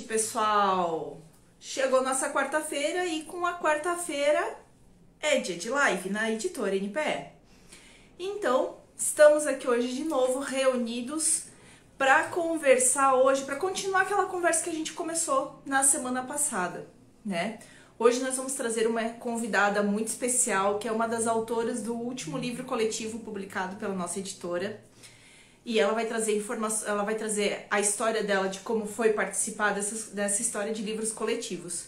Pessoal, chegou nossa quarta-feira e com a quarta-feira é dia de live na editora NPE. Então, estamos aqui hoje de novo reunidos para conversar hoje, para continuar aquela conversa que a gente começou na semana passada, né? Hoje nós vamos trazer uma convidada muito especial, que é uma das autoras do último livro coletivo publicado pela nossa editora. E ela vai trazer informação, ela vai trazer a história dela de como foi participar dessa história de livros coletivos.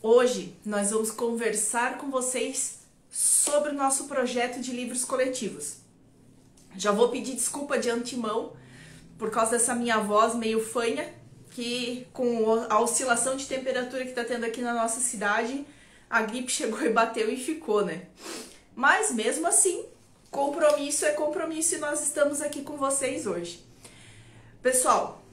Hoje nós vamos conversar com vocês sobre o nosso projeto de livros coletivos. Já vou pedir desculpa de antemão por causa dessa minha voz meio fanha, que com a oscilação de temperatura que está tendo aqui na nossa cidade, a gripe chegou e bateu e ficou, né? Mas mesmo assim, compromisso é compromisso e nós estamos aqui com vocês hoje. Pessoal,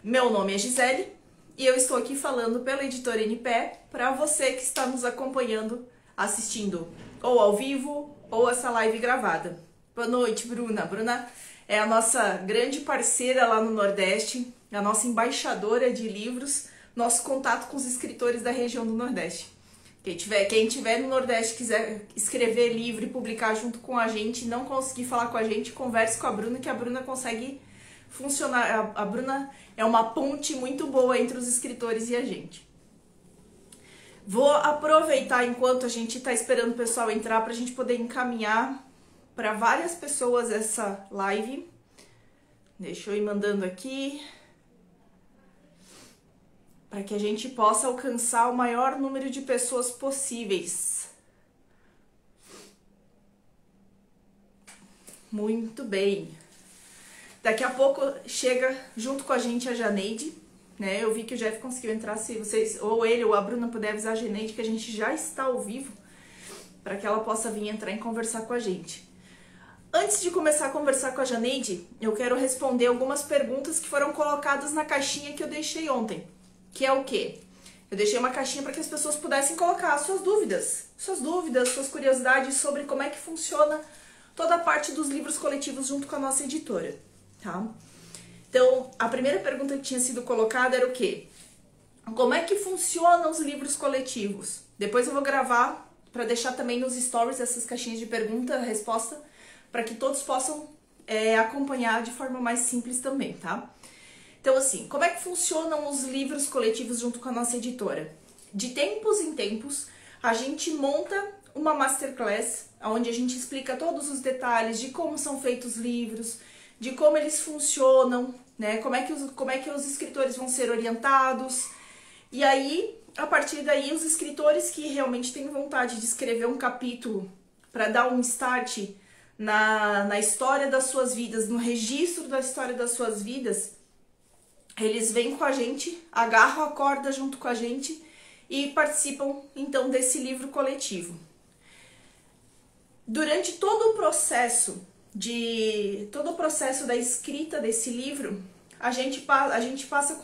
meu nome é Gisele e eu estou aqui falando pela editora NPE para você que está nos acompanhando, assistindo ou ao vivo ou essa live gravada. Boa noite, Bruna. Bruna é a nossa grande parceira lá no Nordeste, a nossa embaixadora de livros, nosso contato com os escritores da região do Nordeste. Quem tiver no Nordeste, quiser escrever livro e publicar junto com a gente, não conseguir falar com a gente, converse com a Bruna, que a Bruna consegue funcionar. A Bruna é uma ponte muito boa entre os escritores e a gente. Vou aproveitar enquanto a gente está esperando o pessoal entrar para a gente poder encaminhar para várias pessoas essa live. Deixa eu ir mandando aqui, para que a gente possa alcançar o maior número de pessoas possíveis. Muito bem. Daqui a pouco chega junto com a gente a Janeide, né? Eu vi que o Jeff conseguiu entrar, se vocês, ou ele ou a Bruna puder avisar a Janeide que a gente já está ao vivo, para que ela possa vir entrar e conversar com a gente. Antes de começar a conversar com a Janeide, eu quero responder algumas perguntas que foram colocadas na caixinha que eu deixei ontem. Que é o quê? Eu deixei uma caixinha para que as pessoas pudessem colocar suas dúvidas, suas curiosidades sobre como é que funciona toda a parte dos livros coletivos junto com a nossa editora, tá? Então, a primeira pergunta que tinha sido colocada era o quê? Como é que funcionam os livros coletivos? Depois eu vou gravar para deixar também nos stories essas caixinhas de pergunta e resposta, para que todos possam acompanhar de forma mais simples também, tá? Então, assim, como é que funcionam os livros coletivos junto com a nossa editora? De tempos em tempos, a gente monta uma masterclass, onde a gente explica todos os detalhes de como são feitos os livros, de como eles funcionam, né? Como é que os escritores vão ser orientados. E aí, a partir daí, os escritores que realmente têm vontade de escrever um capítulo para dar um start na história das suas vidas, no registro da história das suas vidas, eles vêm com a gente, agarram a corda junto com a gente e participam, então, desse livro coletivo. Durante todo o processo da escrita desse livro, a gente passa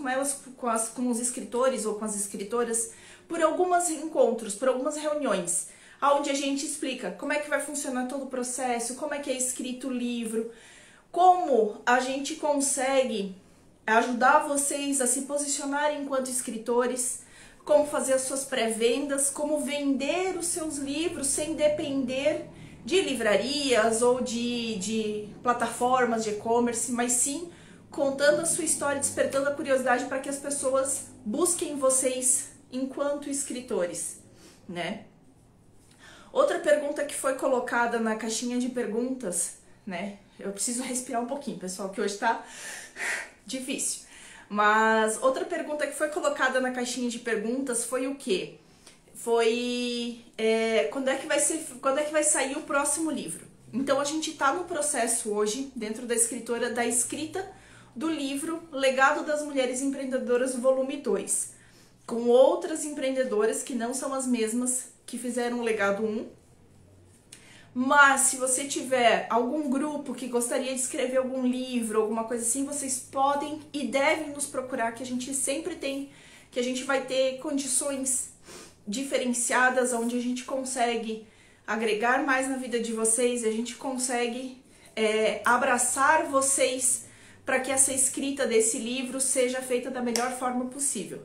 com os escritores ou com as escritoras por alguns encontros, por algumas reuniões, onde a gente explica como é que vai funcionar todo o processo, como é que é escrito o livro, como a gente consegue ajudar vocês a se posicionarem enquanto escritores, como fazer as suas pré-vendas, como vender os seus livros sem depender de livrarias ou de plataformas de e-commerce, mas sim contando a sua história, despertando a curiosidade para que as pessoas busquem vocês enquanto escritores, né? Outra pergunta que foi colocada na caixinha de perguntas, né? Eu preciso respirar um pouquinho, pessoal, que hoje tá difícil. Mas outra pergunta que foi colocada na caixinha de perguntas foi o quê? Foi quando é que vai sair o próximo livro? Então a gente está no processo hoje, dentro da escritora, da escrita do livro Legado das Mulheres Empreendedoras, volume 2, com outras empreendedoras que não são as mesmas que fizeram o Legado 1. Mas se você tiver algum grupo que gostaria de escrever algum livro, alguma coisa assim, vocês podem e devem nos procurar, que a gente sempre tem, que a gente vai ter condições diferenciadas, onde a gente consegue agregar mais na vida de vocês, a gente consegue abraçar vocês para que essa escrita desse livro seja feita da melhor forma possível.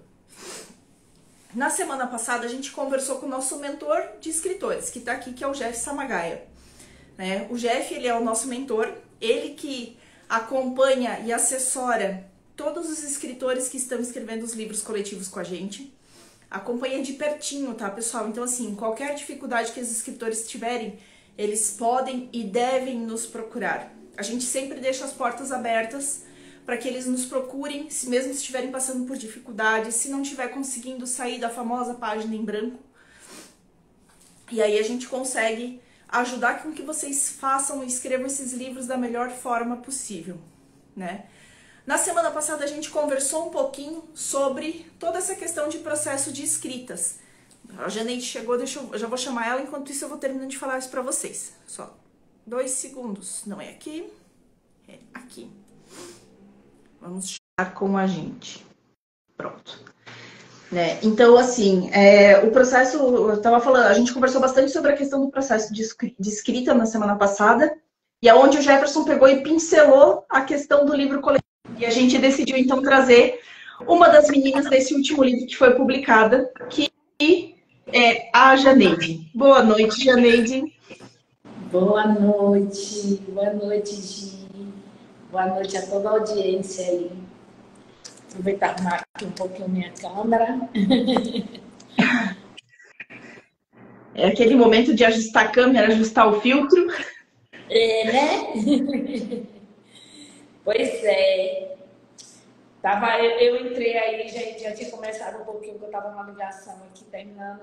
Na semana passada, a gente conversou com o nosso mentor de escritores, que está aqui, que é o Jeff Samagaia. Né? O Jeff, ele é o nosso mentor, ele que acompanha e assessora todos os escritores que estão escrevendo os livros coletivos com a gente. Acompanha de pertinho, tá, pessoal? Então, assim, qualquer dificuldade que os escritores tiverem, eles podem e devem nos procurar. A gente sempre deixa as portas abertas para que eles nos procurem, se mesmo estiverem passando por dificuldades, se não estiver conseguindo sair da famosa página em branco. E aí a gente consegue ajudar com que vocês façam e escrevam esses livros da melhor forma possível, né? Na semana passada a gente conversou um pouquinho sobre toda essa questão de processo de escritas. A Janeide chegou, eu já vou chamar ela, enquanto isso eu vou terminando de falar isso para vocês. Só 2 segundos. Não é aqui, é aqui. Vamos chegar com a gente. Pronto. Né? Então, assim, o processo, eu estava falando, a gente conversou bastante sobre a questão do processo de escrita na semana passada, e é onde o Jefferson pegou e pincelou a questão do livro coletivo. E a gente decidiu, então, trazer uma das meninas desse último livro que foi publicada, que é a Janeide. Boa noite, Janeide. Boa noite, Gi. Boa noite a toda a audiência aí. Aproveitar e arrumar aqui um pouquinho minha câmera. É aquele momento de ajustar a câmera, ajustar o filtro. Né? Pois é. Eu entrei aí, já tinha começado um pouquinho, porque eu estava numa ligação aqui, terminando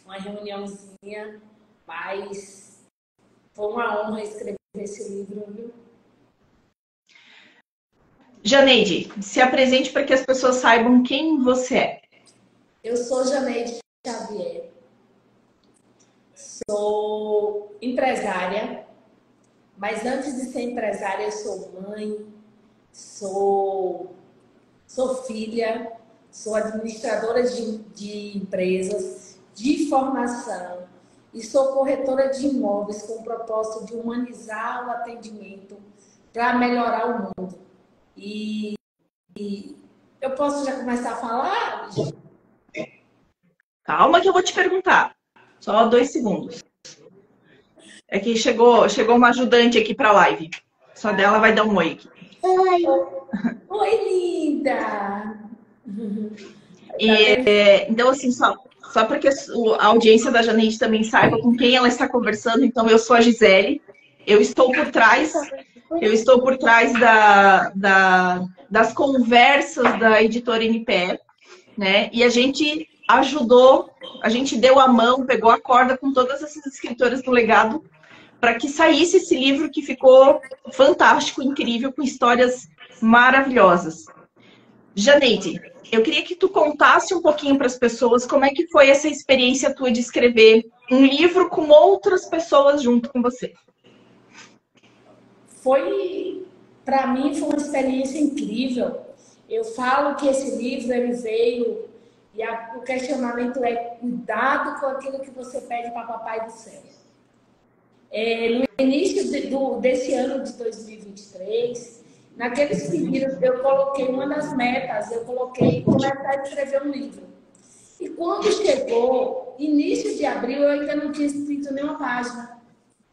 uma reuniãozinha, mas foi uma honra escrever esse livro, viu? Janeide, se apresente para que as pessoas saibam quem você é. Eu sou Janeide Xavier, sou empresária, mas antes de ser empresária eu sou mãe, sou filha, sou administradora de empresas, de formação e sou corretora de imóveis com o propósito de humanizar o atendimento para melhorar o mundo. E eu posso já começar a falar? Calma que eu vou te perguntar. Só 2 segundos. É que chegou uma ajudante aqui para a live. Só dela vai dar um oi aqui. Oi! Oi, linda! Então, assim, só para que a audiência da Janeide também saiba com quem ela está conversando. Então, eu sou a Gisele. Eu estou por trás das conversas da editora NPE, né? E a gente ajudou, a gente deu a mão, pegou a corda com todas essas escritoras do legado para que saísse esse livro que ficou fantástico, incrível, com histórias maravilhosas. Janeide, eu queria que tu contasse um pouquinho para as pessoas como é que foi essa experiência tua de escrever um livro com outras pessoas junto com você. Para mim, foi uma experiência incrível. Eu falo que esse livro ele veio e o questionamento é cuidado com aquilo que você pede para Papai do Céu. No início desse ano de 2023, naqueles pedidos, eu coloquei uma das metas, eu coloquei começar a escrever um livro. E quando chegou, início de abril, eu ainda não tinha escrito nenhuma página.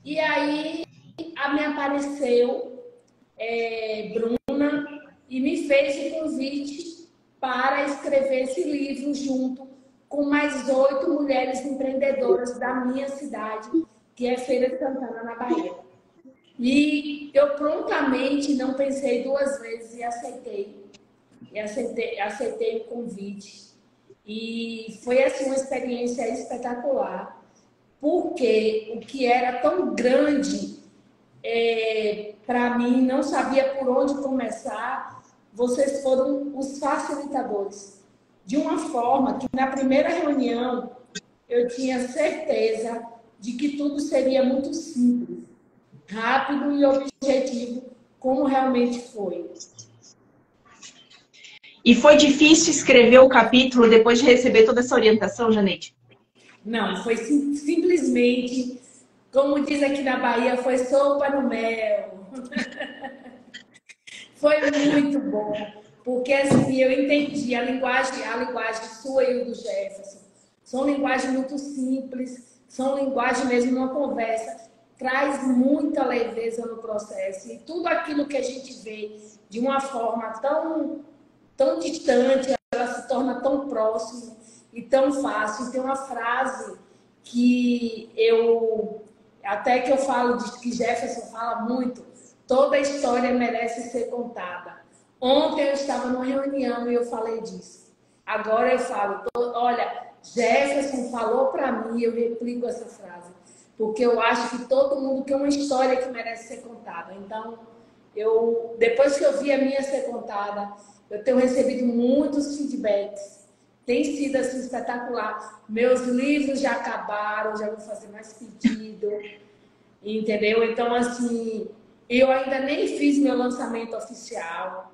E aí, me apareceu Bruna e me fez o convite para escrever esse livro junto com mais 8 mulheres empreendedoras da minha cidade, que é Feira de Santana, na Bahia. E eu prontamente não pensei 2 vezes e aceitei o convite. E foi assim uma experiência espetacular, porque o que era tão grande para mim, não sabia por onde começar, vocês foram os facilitadores. De uma forma que na primeira reunião eu tinha certeza de que tudo seria muito simples, rápido e objetivo, como realmente foi. E foi difícil escrever o capítulo depois de receber toda essa orientação, Janeide? Não, foi simplesmente, como diz aqui na Bahia, foi sopa no mel. Foi muito bom, porque assim, eu entendi a linguagem sua e o do Jefferson. São linguagens muito simples, são linguagem mesmo numa conversa, traz muita leveza no processo. E tudo aquilo que a gente vê de uma forma tão distante, ela se torna tão próxima e tão fácil. E tem uma frase que até que eu falo, que Jefferson fala muito, toda história merece ser contada. Ontem eu estava numa reunião e eu falei disso. Agora eu falo, olha, Jefferson falou para mim, eu replico essa frase, porque eu acho que todo mundo tem uma história que merece ser contada. Então, depois que eu vi a minha ser contada, eu tenho recebido muitos feedbacks. Tem sido assim espetacular. Meus livros já acabaram, já vou fazer mais pedido, entendeu? Então, assim, eu ainda nem fiz meu lançamento oficial.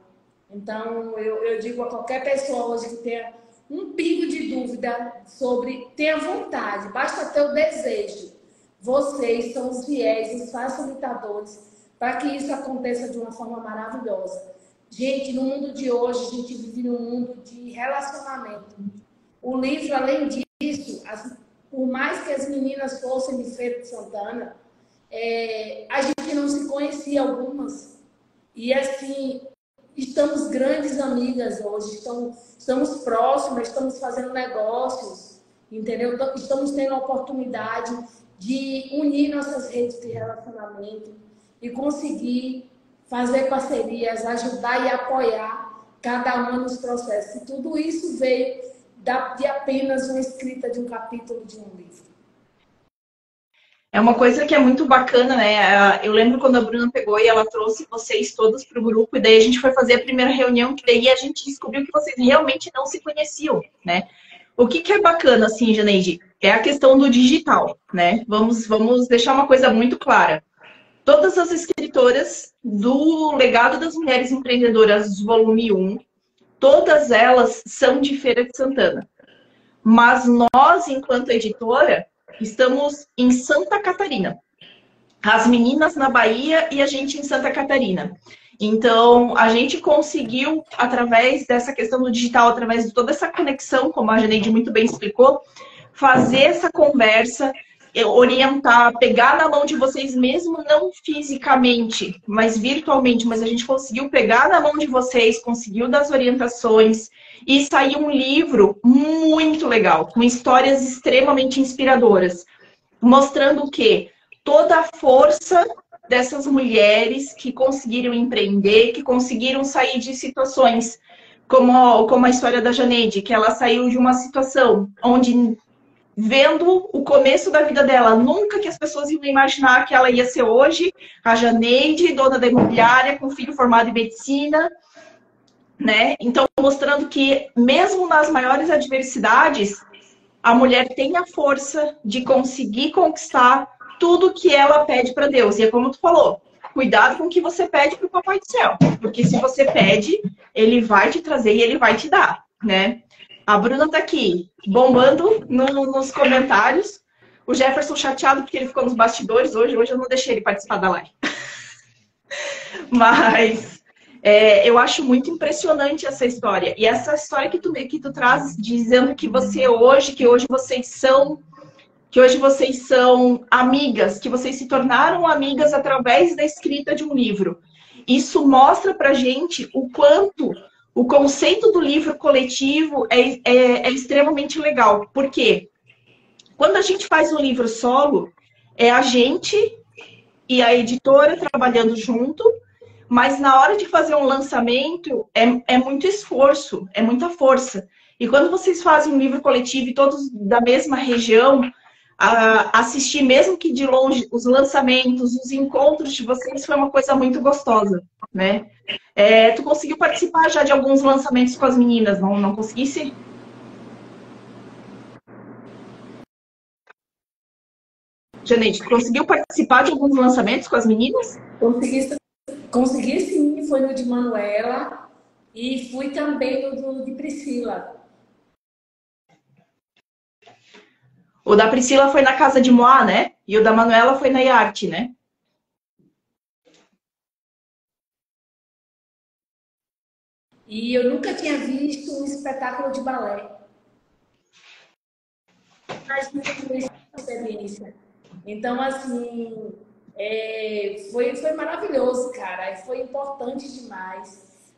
Então, eu digo a qualquer pessoa hoje que tenha um pingo de dúvida sobre, tenha vontade, basta ter o desejo. Vocês são os fiéis, os facilitadores, para que isso aconteça de uma forma maravilhosa. Gente, no mundo de hoje, a gente vive num mundo de relacionamento. O livro, além disso, por mais que as meninas fossem de Feira de Santana, a gente não se conhecia algumas. E assim, estamos grandes amigas hoje, estamos próximas, estamos fazendo negócios, entendeu? Estamos tendo a oportunidade de unir nossas redes de relacionamento e conseguir fazer parcerias, ajudar e apoiar cada uma nos processos. E tudo isso veio de apenas uma escrita de um capítulo de um livro. É uma coisa que é muito bacana, né? Eu lembro quando a Bruna pegou e ela trouxe vocês todos para o grupo, e daí a gente foi fazer a primeira reunião, que daí a gente descobriu que vocês realmente não se conheciam, né? O que é bacana, assim, Janeide, é a questão do digital, né? Vamos deixar uma coisa muito clara. Todas as escritoras do Legado das Mulheres Empreendedoras, volume 1, todas elas são de Feira de Santana. Mas nós, enquanto editora, estamos em Santa Catarina. As meninas na Bahia e a gente em Santa Catarina. Então, a gente conseguiu, através dessa questão do digital, através de toda essa conexão, como a Janeide muito bem explicou, fazer essa conversa, orientar, pegar na mão de vocês mesmo, não fisicamente, mas virtualmente, mas a gente conseguiu pegar na mão de vocês, conseguiu dar as orientações e saiu um livro muito legal, com histórias extremamente inspiradoras, mostrando o quê? Toda a força dessas mulheres que conseguiram empreender, que conseguiram sair de situações como a história da Janeide, que ela saiu de uma situação onde, vendo o começo da vida dela, nunca que as pessoas iam imaginar que ela ia ser hoje a Janeide, dona da imobiliária, com filho formado em medicina, né? Então, mostrando que mesmo nas maiores adversidades, a mulher tem a força de conseguir conquistar tudo que ela pede para Deus. E é como tu falou, cuidado com o que você pede para o Papai do Céu. Porque se você pede, ele vai te trazer e ele vai te dar, né? A Bruna tá aqui, bombando nos comentários. O Jefferson chateado porque ele ficou nos bastidores hoje. Hoje eu não deixei ele participar da live. Mas eu acho muito impressionante essa história. E essa história que tu traz, dizendo que hoje vocês são amigas, que vocês se tornaram amigas através da escrita de um livro. Isso mostra pra gente o quanto o conceito do livro coletivo é extremamente legal. Por quê? Quando a gente faz um livro solo, é a gente e a editora trabalhando junto, mas na hora de fazer um lançamento, é muito esforço, é muita força. E quando vocês fazem um livro coletivo e todos da mesma região, assistir, mesmo que de longe, os lançamentos, os encontros de vocês foi uma coisa muito gostosa, né? Tu conseguiu participar já de alguns lançamentos com as meninas, não conseguisse? Janeide, conseguiu participar de alguns lançamentos com as meninas? Consegui sim, foi no de Manuela e fui também no de Priscila. O da Priscila foi na Casa de Moá, né? E o da Manuela foi na Iarte, né? E eu nunca tinha visto um espetáculo de balé. Imagina essa experiência. Então, assim, foi maravilhoso, cara. E foi importante demais.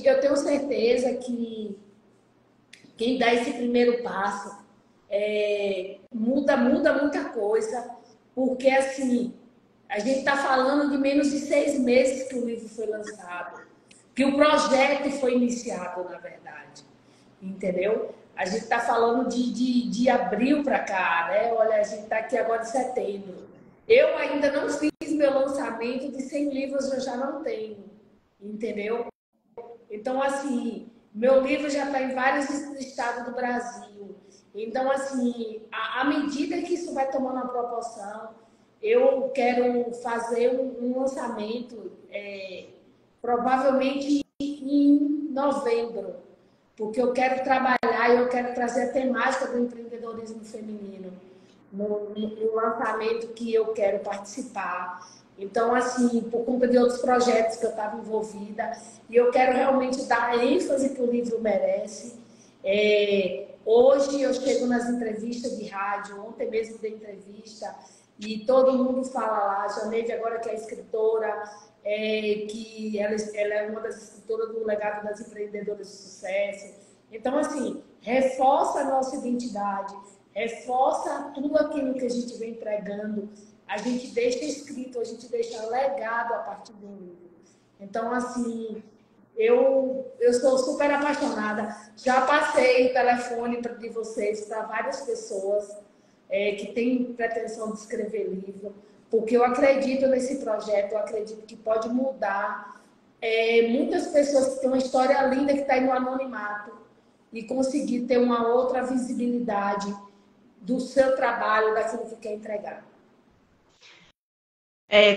Eu tenho certeza que quem dá esse primeiro passo muda muita coisa, porque assim, a gente está falando de menos de 6 meses que o livro foi lançado, que o projeto foi iniciado, na verdade, entendeu? A gente está falando de abril para cá, né? Olha, a gente está aqui agora em setembro. Eu ainda não fiz meu lançamento de 100 livros, eu já não tenho, entendeu? Então, assim, meu livro já está em vários estados do Brasil. Então, assim, à medida que isso vai tomando uma proporção, eu quero fazer um lançamento, provavelmente em novembro, porque eu quero trabalhar e eu quero trazer a temática do empreendedorismo feminino no lançamento que eu quero participar. Então, assim, por conta de outros projetos que eu estava envolvida, e eu quero realmente dar a ênfase que o livro merece. Hoje eu chego nas entrevistas de rádio, ontem mesmo dei entrevista, e todo mundo fala lá, Janeide agora que é escritora, que ela é uma das escritoras do legado das empreendedoras de sucesso. Então, assim, reforça a nossa identidade, reforça tudo aquilo que a gente vem pregando, a gente deixa escrito, a gente deixa legado a partir do livro. Então, assim, eu sou super apaixonada. Já passei o telefone de vocês para várias pessoas que têm pretensão de escrever livro, porque eu acredito nesse projeto, eu acredito que pode mudar muitas pessoas que têm uma história linda que está aí no anonimato e conseguir ter uma outra visibilidade do seu trabalho, daquilo que quer entregar.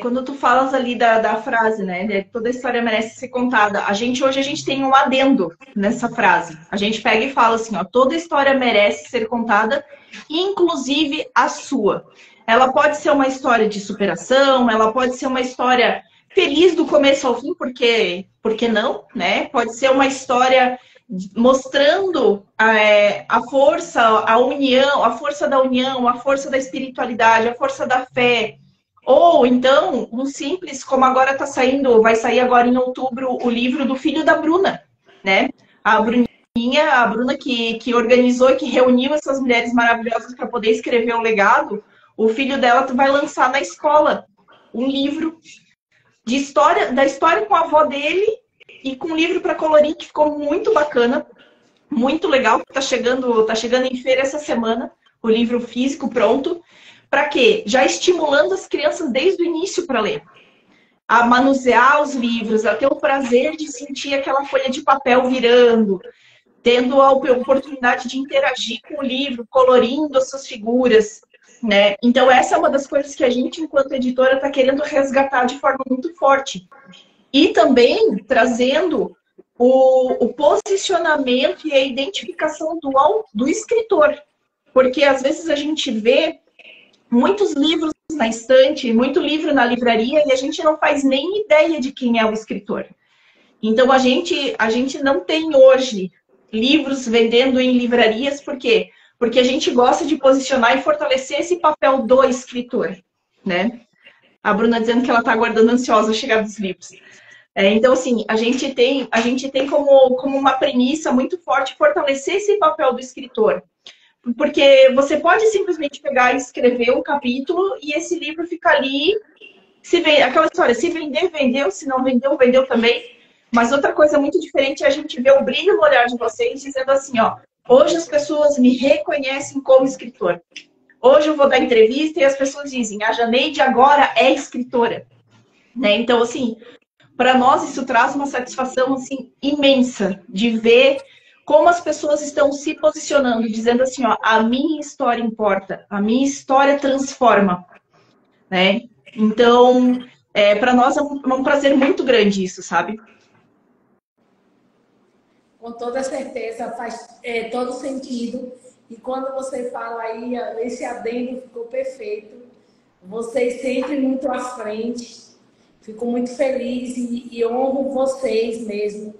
Quando tu falas ali da frase, né? Toda a história merece ser contada. Hoje a gente tem um adendo nessa frase. A gente pega e fala assim, ó, toda história merece ser contada, inclusive a sua. Ela pode ser uma história de superação, ela pode ser uma história feliz do começo ao fim, porque não, né? Pode ser uma história mostrando a força, a união, a força da união, a força da espiritualidade, a força da fé. Ou então, um simples, como agora está saindo, vai sair agora em outubro o livro do filho da Bruna, né? A Bruna que organizou e que reuniu essas mulheres maravilhosas para poder escrever o legado. O filho dela vai lançar na escola um livro de história, da história com a avó dele e com um livro para colorir que ficou muito bacana, muito legal. Tá chegando em feira essa semana, o livro físico pronto. Para quê? Já estimulando as crianças desde o início para ler. A manusear os livros, a ter o prazer de sentir aquela folha de papel virando, tendo a oportunidade de interagir com o livro, colorindo as suas figuras, né? Então, essa é uma das coisas que a gente, enquanto editora, está querendo resgatar de forma muito forte. E também trazendo o posicionamento e a identificação do escritor. Porque, às vezes, a gente vê muitos livros na estante, muito livro na livraria, e a gente não faz nem ideia de quem é o escritor. Então, a gente não tem hoje livros vendendo em livrarias, por quê? Porque a gente gosta de posicionar e fortalecer esse papel do escritor, né? A Bruna dizendo que ela está aguardando ansiosa a chegada dos livros. Então, assim, a gente tem como uma premissa muito forte fortalecer esse papel do escritor. Porque você pode simplesmente pegar e escrever um capítulo e esse livro fica ali. Aquela história, se vender, vendeu, se não vendeu, vendeu também. Mas outra coisa muito diferente é a gente ver o brilho no olhar de vocês dizendo assim, ó, hoje as pessoas me reconhecem como escritor. Hoje eu vou dar entrevista e as pessoas dizem, a Janeide agora é escritora. Né? Então, assim, para nós isso traz uma satisfação assim, imensa de ver como as pessoas estão se posicionando, dizendo assim, ó, a minha história importa, a minha história transforma, né? Então, para nós é um prazer muito grande isso, sabe? Com toda certeza, faz todo sentido. E quando você fala aí, esse adendo ficou perfeito. Vocês sempre muito à frente. Fico muito feliz e honro vocês mesmo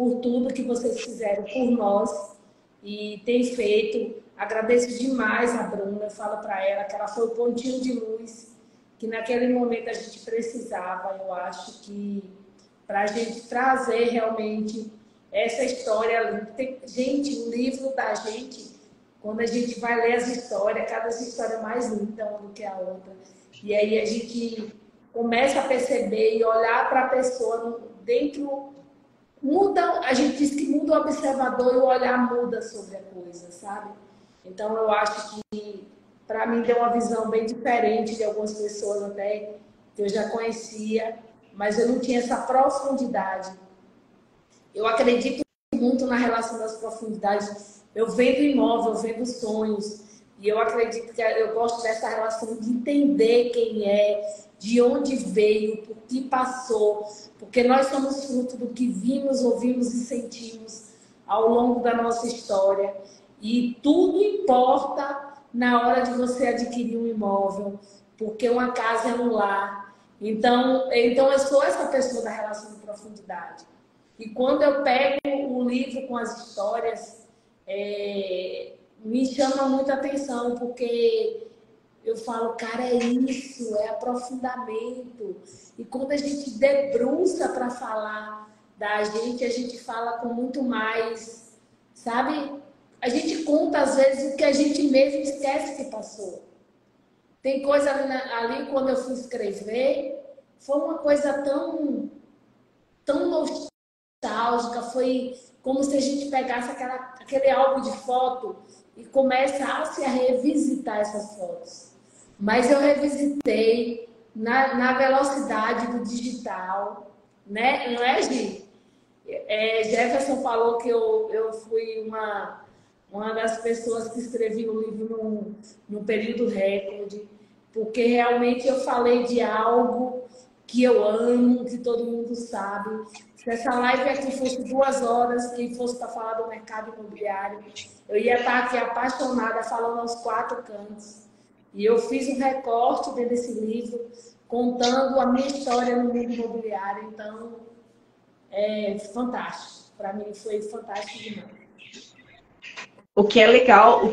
por tudo que vocês fizeram por nós e tem feito. Agradeço demais a Bruna, eu falo para ela que ela foi o pontinho de luz que naquele momento a gente precisava. Eu acho que para a gente trazer realmente essa história. Gente, o livro da gente, quando a gente vai ler as histórias, cada história é mais linda uma do que a outra. E aí a gente começa a perceber e olhar para a pessoa dentro. Muda, a gente diz que muda o observador e o olhar muda sobre a coisa, sabe? Então eu acho que para mim deu uma visão bem diferente de algumas pessoas até que eu já conhecia, mas eu não tinha essa profundidade. Eu acredito muito na relação das profundidades. Eu vendo imóvel, eu vendo sonhos. E eu acredito que eu gosto dessa relação de entender quem é, de onde veio, por que passou. Porque nós somos fruto do que vimos, ouvimos e sentimos ao longo da nossa história. E tudo importa na hora de você adquirir um imóvel, porque uma casa é um lar. Então eu sou essa pessoa da relação de profundidade. E quando eu pego o livro com as histórias, me chama muita atenção, porque eu falo, cara, é isso, é aprofundamento. E quando a gente debruça para falar da gente, a gente fala com muito mais, sabe? A gente conta, às vezes, o que a gente mesmo esquece que passou. Tem coisa ali quando eu fui escrever, foi uma coisa tão nostálgica, foi como se a gente pegasse aquele álbum de foto e começasse a revisitar essas fotos. Mas eu revisitei na velocidade do digital, né? Não é, Gi? Jefferson falou que eu fui uma das pessoas que escrevi o livro no período recorde, porque realmente eu falei de algo que eu amo, que todo mundo sabe. Se essa live aqui fosse 2 horas, quem fosse para falar do mercado imobiliário, eu ia estar aqui apaixonada, falando aos 4 cantos. E eu fiz um recorte dentro desse livro, contando a minha história no mundo imobiliário. Então, é fantástico. Para mim foi fantástico demais. O que é legal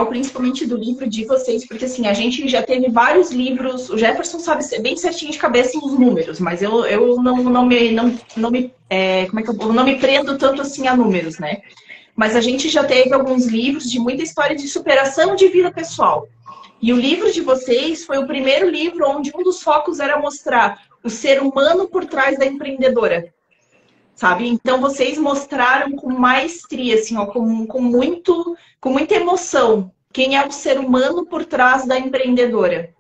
principalmente do livro de vocês, porque assim, a gente já teve vários livros, o Jefferson sabe ser bem certinho de cabeça os números, mas eu não me prendo tanto assim a números, né? Mas a gente já teve alguns livros de muita história de superação de vida pessoal. E o livro de vocês foi o primeiro livro onde um dos focos era mostrar o ser humano por trás da empreendedora. Sabe? Então, vocês mostraram com maestria, assim, ó, com muita emoção, quem é o ser humano por trás da empreendedora.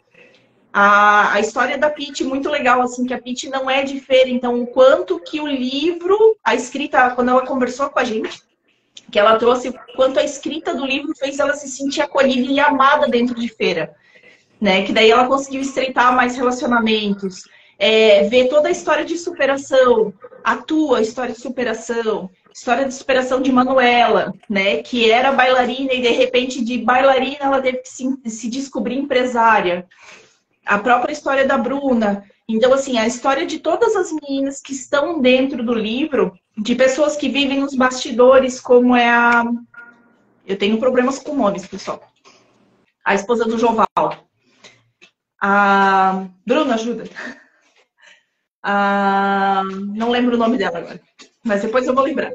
A história da Pitty, muito legal, assim, que a Pitty não é de feira, então, o quanto que o livro, a escrita, quando ela conversou com a gente, que ela trouxe, o quanto a escrita do livro fez ela se sentir acolhida e amada dentro de feira, né? Que daí ela conseguiu estreitar mais relacionamentos, ver toda a história de superação, a tua história de superação de Manuela, né? Que era bailarina e de repente de bailarina ela teve que se descobrir empresária. A própria história da Bruna. Então, assim, a história de todas as meninas que estão dentro do livro, de pessoas que vivem nos bastidores, como é a... Eu tenho problemas com nomes, pessoal. A esposa do Joval. A Bruna, ajuda. Não lembro o nome dela agora, mas depois eu vou lembrar.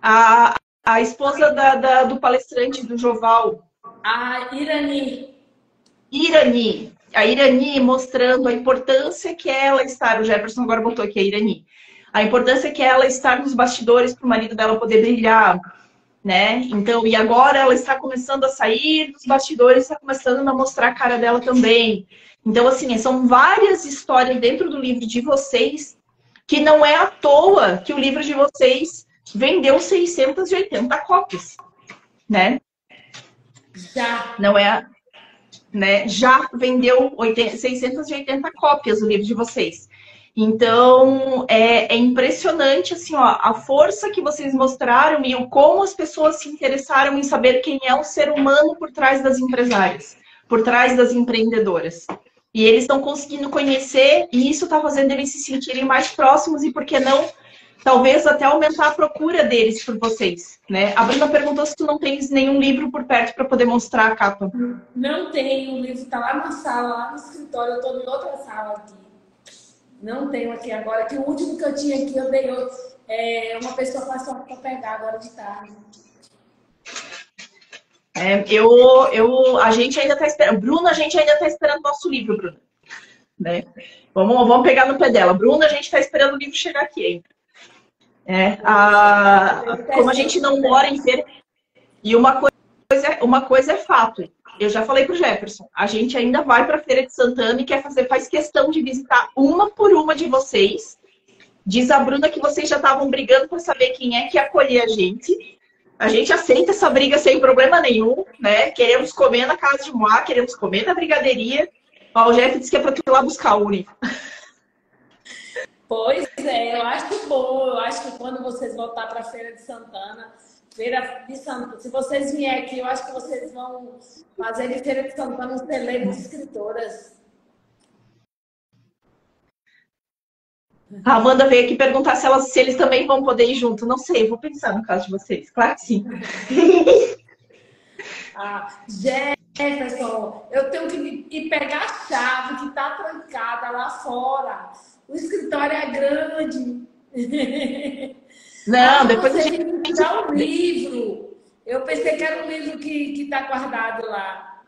A esposa do palestrante do Joval. A Irani. A Irani mostrando a importância que ela estar, o Jefferson agora botou aqui a Irani, a importância que ela estar nos bastidores para o marido dela poder brilhar, né? Então, e agora ela está começando a sair dos bastidores, está começando a mostrar a cara dela também. Então, assim, são várias histórias dentro do livro de vocês que não é à toa que o livro de vocês vendeu 680 cópias, né? Já. Não é, né? Já vendeu 680 cópias o livro de vocês. Então, é impressionante, assim, ó, a força que vocês mostraram e o como as pessoas se interessaram em saber quem é o ser humano por trás das empresárias, por trás das empreendedoras. E eles estão conseguindo conhecer, e isso está fazendo eles se sentirem mais próximos e, por que não, talvez até aumentar a procura deles por vocês, né? A Bruna perguntou se tu não tens nenhum livro por perto para poder mostrar a capa. Não tenho, o livro está lá na sala, lá no escritório, eu estou em outra sala aqui. Não tenho aqui agora, que o último que eu tinha aqui, eu dei outro. Uma pessoa passou para pegar agora de tarde. A gente ainda está esperando. Bruna, a gente ainda está esperando o nosso livro, Bruna. Né? Vamos pegar no pé dela. Bruna, a gente está esperando o livro chegar aqui ainda. Como a gente não mora em feira. E uma coisa é fato. Eu já falei pro Jefferson. A gente ainda vai para a Feira de Santana e faz questão de visitar uma por uma de vocês. Diz a Bruna que vocês já estavam brigando para saber quem é que ia acolher a gente. A gente aceita essa briga sem problema nenhum, né? Queremos comer na casa de Moá, queremos comer na brigadeiria. Ó, o Jeff disse que é para tu ir lá buscar o Uni. Pois é, eu acho bom. Eu acho que quando vocês voltar para a Feira de Santana, se vocês vierem aqui, eu acho que vocês vão fazer de Feira de Santana um celeiro de escritoras. A Amanda veio aqui perguntar se eles também vão poder ir junto. Não sei, eu vou pensar no caso de vocês. Claro que sim. Jefferson, eu tenho que ir pegar a chave que está trancada lá fora. O escritório é grande. Não, depois a gente me dá um livro. Eu pensei que era um livro que está guardado lá.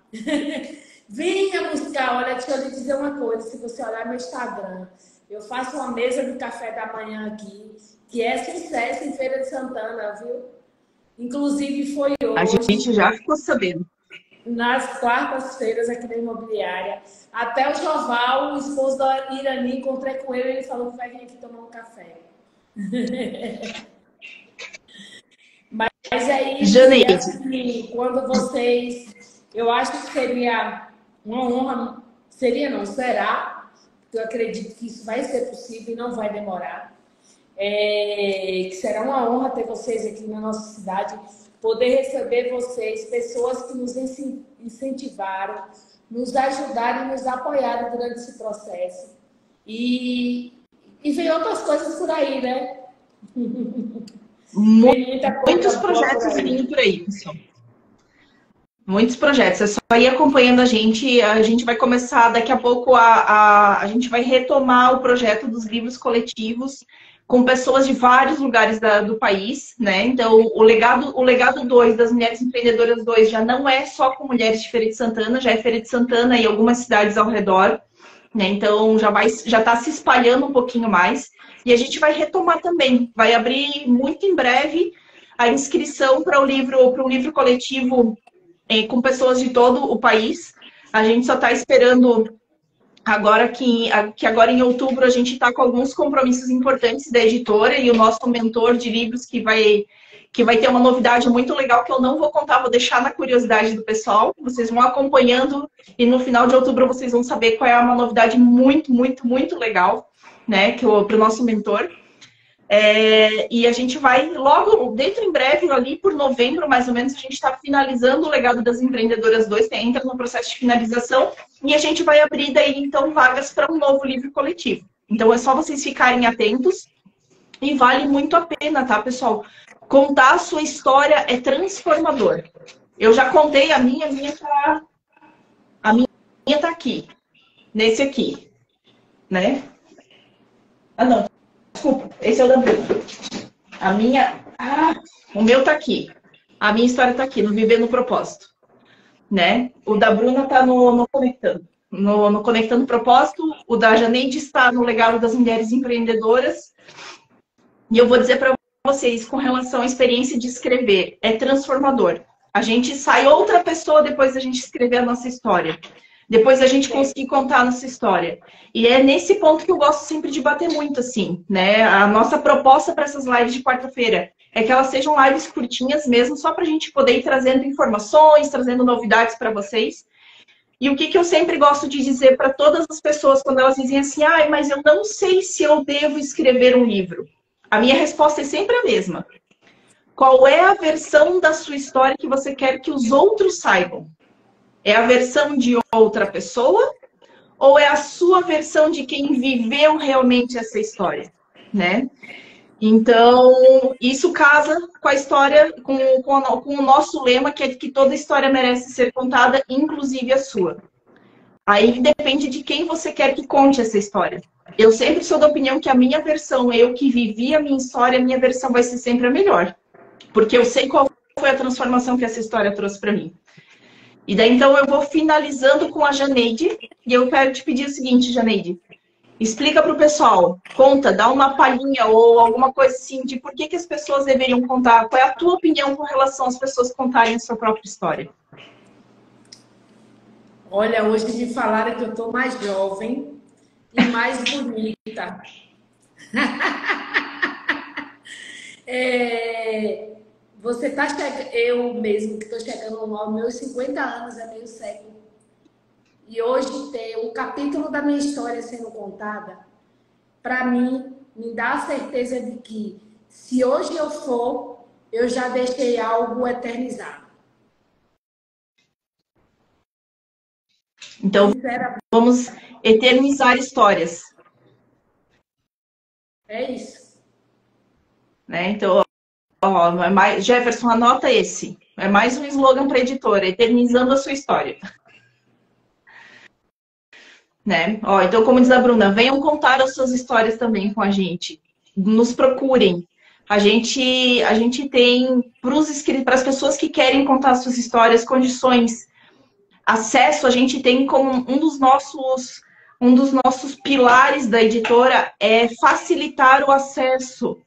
Venha buscar. Olha, deixa eu lhe dizer uma coisa. Se você olhar meu Instagram, eu faço uma mesa de café da manhã aqui, que é sucesso em Feira de Santana, viu? Inclusive foi hoje. A gente já ficou sabendo. Nas quartas-feiras aqui na imobiliária. Até o Joval, o esposo da Irani, encontrei com ele e ele falou que vai vir aqui tomar um café. Mas é isso. Janeide. Assim, quando vocês... Eu acho que seria uma honra... Será... Eu acredito que isso vai ser possível e não vai demorar. Que será uma honra ter vocês aqui na nossa cidade, poder receber vocês, pessoas que nos incentivaram, nos ajudaram e nos apoiaram durante esse processo. E vem outras coisas por aí, né? Muitos projetos vindo por aí, pessoal. Muitos projetos, é só ir acompanhando a gente vai começar daqui a pouco, a gente vai retomar o projeto dos livros coletivos com pessoas de vários lugares do país, né? Então, o legado 2 das Mulheres Empreendedoras 2 já não é só com mulheres de Feira de Santana, já é Feira de Santana e algumas cidades ao redor, né? Então, já está se espalhando um pouquinho mais. E a gente vai retomar também, vai abrir muito em breve a inscrição para um livro coletivo com pessoas de todo o país. A gente só está esperando agora que agora em outubro a gente está com alguns compromissos importantes da editora e o nosso mentor de livros que vai ter uma novidade muito legal que eu não vou contar, vou deixar na curiosidade do pessoal. Vocês vão acompanhando e no final de outubro vocês vão saber qual é uma novidade muito, muito, muito legal, né, para o nosso mentor. E a gente vai logo, dentro em breve, ali por novembro, mais ou menos, a gente está finalizando o Legado das Empreendedoras 2, que entra no processo de finalização, e a gente vai abrir daí, então, vagas para um novo livro coletivo. Então, é só vocês ficarem atentos, e vale muito a pena, tá, pessoal? Contar a sua história é transformador. Eu já contei a minha tá aqui, nesse aqui, né? Ah, não. Desculpa, esse é o da Bruna. O meu tá aqui. A minha história tá aqui, no Viver no Propósito. Né? O da Bruna tá no Conectando. No Conectando Propósito. O da Janeide está no Legado das Mulheres Empreendedoras. E eu vou dizer para vocês, com relação à experiência de escrever, é transformador. A gente sai outra pessoa depois da gente escrever a nossa história. Depois a gente conseguir contar a nossa história. E é nesse ponto que eu gosto sempre de bater muito, assim, né? A nossa proposta para essas lives de quarta-feira é que elas sejam lives curtinhas mesmo, só para a gente poder ir trazendo informações, trazendo novidades para vocês. E o que eu sempre gosto de dizer para todas as pessoas quando elas dizem assim, mas eu não sei se eu devo escrever um livro. A minha resposta é sempre a mesma. Qual é a versão da sua história que você quer que os outros saibam? É a versão de outra pessoa ou é a sua versão de quem viveu realmente essa história, né? Então, isso casa com a história, com o nosso lema, que é que toda história merece ser contada, inclusive a sua. Aí depende de quem você quer que conte essa história. Eu sempre sou da opinião que a minha versão, eu que vivi a minha história, a minha versão vai ser sempre a melhor. Porque eu sei qual foi a transformação que essa história trouxe para mim. E daí, então, eu vou finalizando com a Janeide. E eu quero te pedir o seguinte, Janeide. Explica para o pessoal, conta, dá uma palhinha ou alguma coisa assim de por que as pessoas deveriam contar. Qual é a tua opinião com relação às pessoas contarem a sua própria história? Olha, hoje me falaram que eu tô mais jovem e mais bonita. Você tá chegando, eu mesmo que estou chegando aos meus 50 anos, é meio século. E hoje ter um capítulo da minha história sendo contada, para mim, me dá a certeza de que, se hoje eu for, eu já deixei algo eternizado. Então, vamos eternizar histórias. É isso. Né? Então, ó, Jefferson, anota esse. É mais um slogan para a editora, eternizando a sua história. Né? Ó, então, como diz a Bruna, venham contar as suas histórias também com a gente. Nos procurem. A gente tem, para as pessoas que querem contar suas histórias, condições, acesso, a gente tem como um dos nossos pilares da editora é facilitar o acesso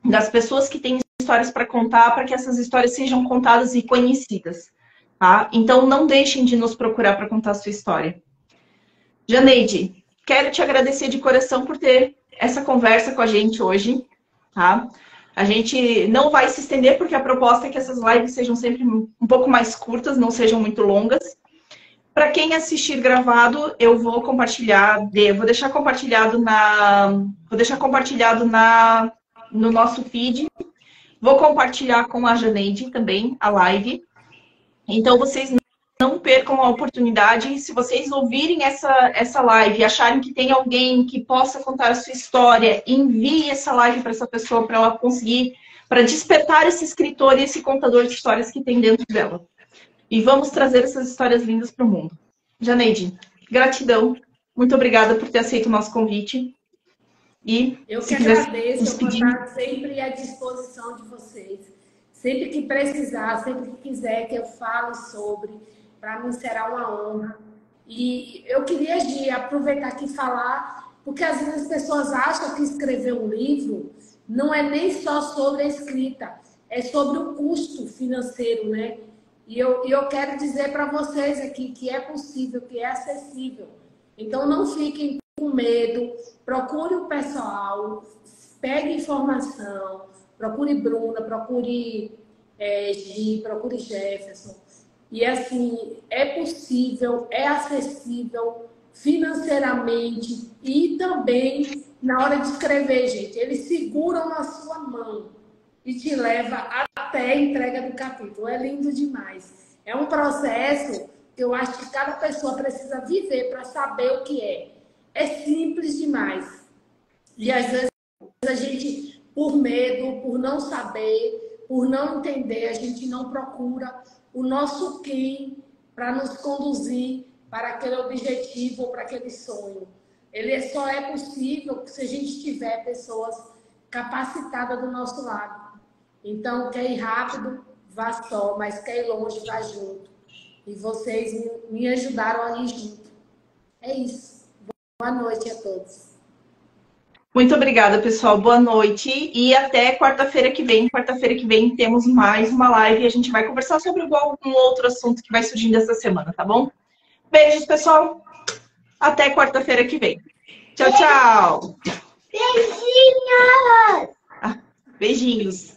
das pessoas que têm histórias para contar, para que essas histórias sejam contadas e conhecidas. Tá? Então, não deixem de nos procurar para contar a sua história. Janeide, quero te agradecer de coração por ter essa conversa com a gente hoje, tá? A gente não vai se estender, porque a proposta é que essas lives sejam sempre um pouco mais curtas, não sejam muito longas. Para quem assistir gravado, eu vou compartilhar, vou deixar compartilhado no nosso feed. Vou compartilhar com a Janeide também a live. Então, vocês não percam a oportunidade. Se vocês ouvirem essa live e acharem que tem alguém que possa contar a sua história, envie essa live para essa pessoa, para ela conseguir, para despertar esse escritor e esse contador de histórias que tem dentro dela. E vamos trazer essas histórias lindas para o mundo. Janeide, gratidão. Muito obrigada por ter aceito o nosso convite. E eu que agradeço, eu vou estar sempre à disposição de vocês. Sempre que precisar, sempre que quiser que eu fale sobre, para mim será uma honra. E eu queria, Gi, aproveitar aqui e falar, porque às vezes as pessoas acham que escrever um livro não é nem só sobre a escrita, é sobre o custo financeiro, né? E eu quero dizer para vocês aqui que é possível, que é acessível. Então não fiquem com medo, procure o pessoal, pegue informação, procure Bruna, procure Gi, procure Jefferson. E assim, é possível, é acessível financeiramente e também na hora de escrever, gente. Eles seguram na sua mão e te leva até a entrega do capítulo. É lindo demais. É um processo que eu acho que cada pessoa precisa viver para saber o que é. É simples demais. E às vezes a gente, por medo, por não saber, por não entender, a gente não procura o nosso quem para nos conduzir para aquele objetivo ou para aquele sonho. Ele só é possível se a gente tiver pessoas capacitadas do nosso lado. Então, quer ir rápido, vá só, mas quer ir longe, vá junto. E vocês me ajudaram a ir junto. É isso. Boa noite a todos. Muito obrigada, pessoal. Boa noite e até quarta-feira que vem. Quarta-feira que vem temos mais uma live e a gente vai conversar sobre algum outro assunto que vai surgindo essa semana, tá bom? Beijos, pessoal. Até quarta-feira que vem. Tchau, tchau. Beijinhos! Beijinhos.